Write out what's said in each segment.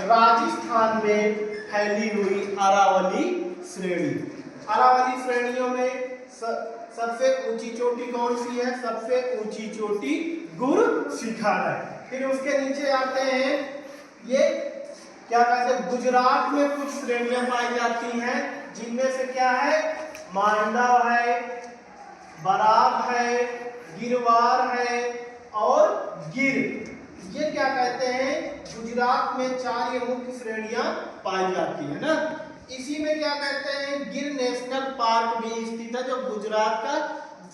राजस्थान में फैली हुई अरावली श्रेणी। अरावली श्रेणियों में सबसे ऊंची चोटी कौन सी है? सबसे ऊंची चोटी गुरशिखर है। फिर उसके नीचे आते हैं, ये क्या कहते हैं, गुजरात में कुछ श्रेणियां पाई जाती हैं, जिनमें से क्या है, मांडव है, बराब है, गिरवार है और गिर। ये क्या कहते हैं, गुजरात में 4 ये मुख्य श्रेणियां पाई जाती है ना। इसी में क्या कहते हैं, गिर नेशनल पार्क भी स्थित है, जो गुजरात का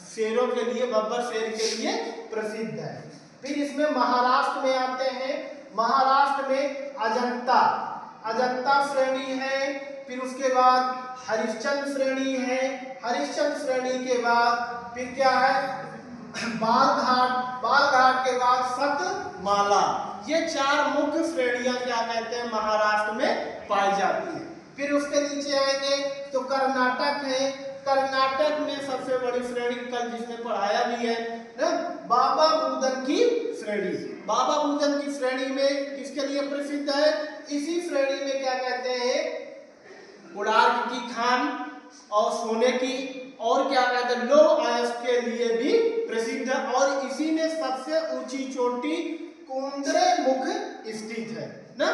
शेरों के लिए, बब्बर शेर के लिए प्रसिद्ध है। फिर इसमें महाराष्ट्र में आते हैं, महाराष्ट्र में अजंता श्रेणी है। फिर उसके बाद हरिश्चंद्र श्रेणी है। हरिश्चंद्र श्रेणी के बाद फिर क्या है, बालघाट के बाद सतमाला। ये 4 मुख्य श्रेणियां क्या कहते हैं, महाराष्ट्र में पाई जाती है। फिर उसके नीचे आएंगे तो कर्नाटक है। कर्नाटक में सबसे बड़ी श्रेणी, कल जिसने पढ़ाया भी है ना, बाबा बुदन की श्रेणी। बाबा बुदन की श्रेणी में किसके लिए प्रसिद्ध है? इसी श्रेणी में क्या कहते हैं, कोणार्क की खान और सोने की और क्या कहते हैं, लौह अयस्क के लिए भी प्रसिद्ध है। और इसी में सबसे ऊंची चोटी कुद्रेमुख स्थित है ना।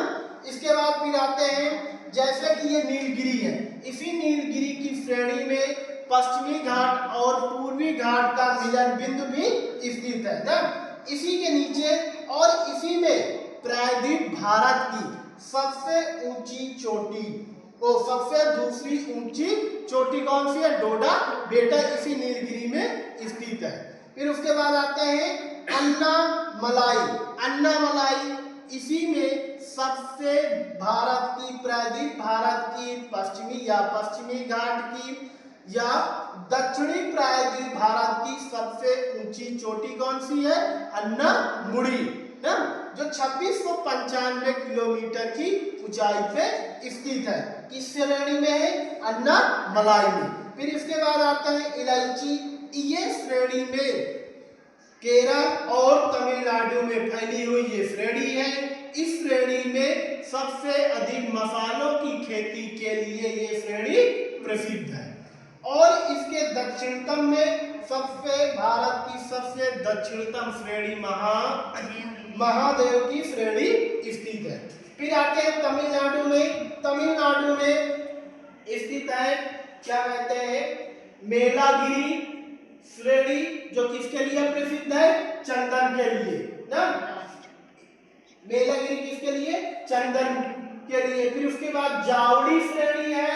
इसके बाद फिर आते हैं, जैसे कि ये नीलगिरी है, इसी नीलगिरी की श्रेणी में पश्चिमी घाट और पूर्वी घाट का मिलन बिंदु भी स्थित है ना। इसी के नीचे और इसी में प्रायद्वीप भारत की सबसे ऊंची चोटी, वो सबसे दूसरी ऊंची चोटी कौन सी है, डोडा बेटा, इसी नीलगिरी में स्थित है। फिर उसके बाद आते हैं अन्नामलाई। अन्नामलाई इसी में सबसे भारत की, प्रायद्वीप भारत की पश्चिमी घाट की या दक्षिणी प्रायद्वीप भारत की सबसे ऊंची चोटी कौन सी है, अन्नामुड़ी ना, जो 2695 किलोमीटर की ऊंचाई पे स्थित है। किस श्रेणी में है, अन्नामलाई में। फिर इसके बाद आता है इलायची। ये श्रेणी में केरल और तमिलनाडु में फैली हुई ये श्रेणी है। इस श्रेणी में सबसे अधिक मसालों की खेती के लिए ये श्रेणी प्रसिद्ध है। और इसके दक्षिणतम में भारत की सबसे दक्षिणतम श्रेणी महादेव की श्रेणी स्थित है। फिर आते हैं तमिलनाडु में। तमिलनाडु में स्थित है, क्या कहते हैं, मेलागिरी श्रेणी, जो किसके लिए प्रसिद्ध है, चंदन के लिए ना। मेलागिरी किसके लिए, चंदन के लिए। फिर उसके बाद जावड़ी श्रेणी है,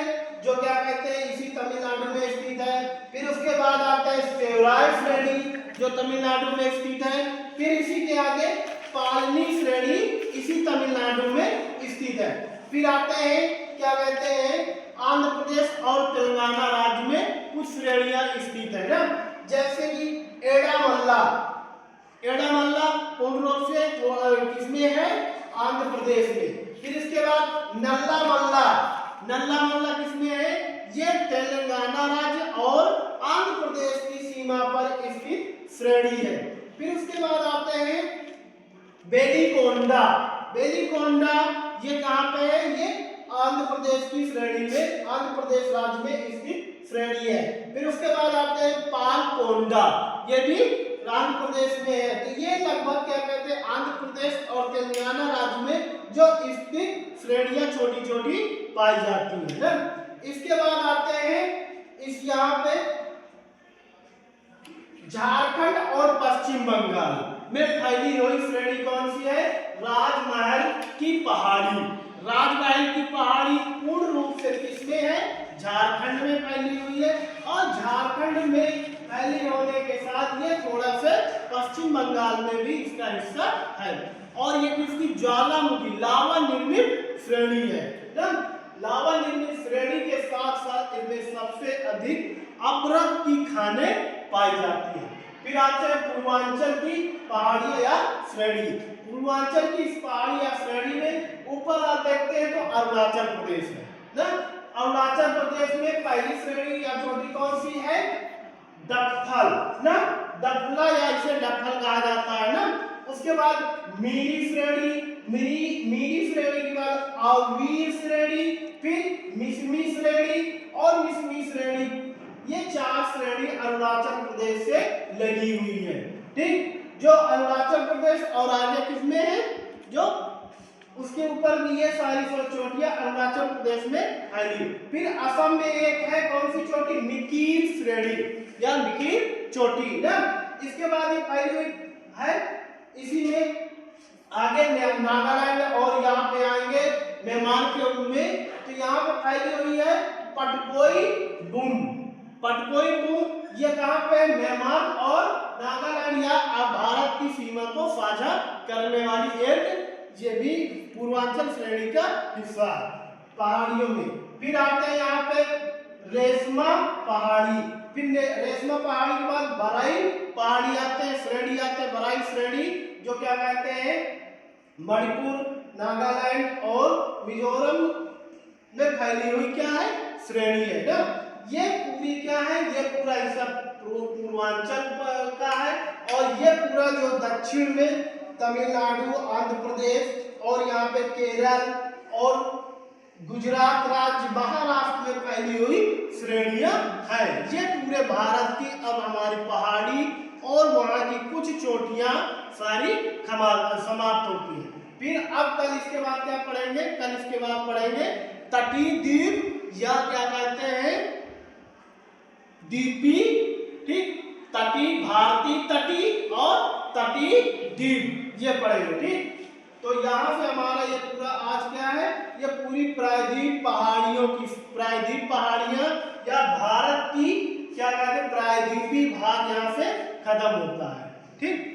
जो क्या कहते हैं, इसी तमिलनाडु में स्थित है। फिर उसके बाद आता है सेवराय श्रेणी, जो तमिलनाडु में स्थित है। फिर इसी के आगे पालनी श्रेणी, इसी तमिलनाडु में स्थित है। फिर आते हैं, क्या कहते हैं, आंध्र प्रदेश और तेलंगाना राज्य में कुछ श्रेणियां स्थित है ना। जैसे कि एडामल्ला पूर्ण रूप से किसमें है, आंध्र प्रदेश में। फिर इसके बाद नल्ला किसमें है, ये तेलंगाना राज्य और आंध्र प्रदेश की सीमा पर स्थित श्रेणी है। फिर उसके बाद आते हैं बेलीकोंडा। ये कहाँ पे है, ये आंध्र प्रदेश की श्रेणी में, आंध्र प्रदेश राज्य में स्थित श्रेणी है। फिर उसके बाद आते हैं पालकोंडा, ये भी आंध्र प्रदेश में है। तो ये लगभग क्या कहते हैं, आंध्र प्रदेश और तेलंगाना राज्य में जो स्थित श्रेणियां छोटी छोटी पाई जाती है ना। इसके बाद आते हैं, इस यहाँ पे झारखंड और पश्चिम बंगाल में फैली हुई श्रेणी कौन सी है, राजमहल की पहाड़ी पूर्ण रूप से किसमें है, झारखंड में फैली हुई है। और झारखंड में फैली होने के साथ ये थोड़ा सा पश्चिम बंगाल में भी इसका हिस्सा है। और ये किसकी, ज्वालामुखी लावा निर्मित श्रेणी है ना। लावा निर्मित श्रेणी के साथ साथ इनमें सबसे अधिक अवरक्त की खानें पाई जाती है। फिर आते हैं पूर्वांचल की पहाड़ी या श्रेणी। पूर्वांचल की इस पहाड़ी या श्रेणी में ऊपर आप देखते हैं तो अरुणाचल प्रदेश है ना। अरुणाचल प्रदेश में पहली श्रेणी या चोटी कौन सी है, डफल ना, डफला या इसे डफल कहा जाता है ना। उसके बाद मीरी श्रेणी, मीरी श्रेणी के बाद अवीर श्रेणी, फिर मिसमी श्रेणी और मिसमी श्रेणी। ये 4 श्रेणी अरुणाचल प्रदेश से लगी हुई है। ठीक, जो अरुणाचल प्रदेश और आगे किसमें है, जो उसके ऊपर भी ये सारी चोटियां अरुणाचल प्रदेश में फैली। फिर असम में एक है कौन सी चोटी, मिकिर श्रेणी या मिकिर चोटी ना। इसके बाद ये फैली हुई है, इसी में आगे नागालैंड और यहाँ पे आएंगे म्यांमार के में, तो यहाँ पे फैली हुई है पटकोई बुम। पटकोई बुम ये कहाँ पे, म्यांमार और नागालैंड या भारत की सीमा को साझा करने वाली एक, ये भी पूर्वांचल श्रेणी का हिस्सा है पहाड़ियों में। फिर आते हैं यहाँ पे रेशमा पहाड़ी, फिर रेशमा पहाड़ी के बाद बराई पहाड़ी आते हैं, श्रेणी आते हैं बराई श्रेणी, जो क्या कहते हैं मणिपुर, नागालैंड और मिजोरम में फैली हुई क्या है, श्रेणी है ना। ये पूरी क्या है, ये पूरा हिस्सा पूर्वांचल का है, और ये पूरा जो दक्षिण में तमिलनाडु, आंध्र प्रदेश और यहाँ पे केरल और गुजरात राज्य, महाराष्ट्र में फैली हुई श्रेणियां हैं। ये पूरे भारत की अब हमारी पहाड़ी और वहां की कुछ चोटियां सारी समाप्त होती है। फिर अब कल इसके बाद क्या पढ़ेंगे, कल इसके बाद पढ़ेंगे तटीय द्वीप या क्या कहते हैं द्वीपी। ठीक, तटीय, भारतीय तटीय और तटीय द्वीप ये पढ़ेंगे। ठीक, तो यहाँ से हमारा ये पूरा आज क्या है, ये पूरी प्रायद्वीप पहाड़ियों की, प्रायद्वीप पहाड़ियां या भारत की क्या कहते हैं प्रायद्वीपी भाग यहाँ से खत्म होता है। ठीक।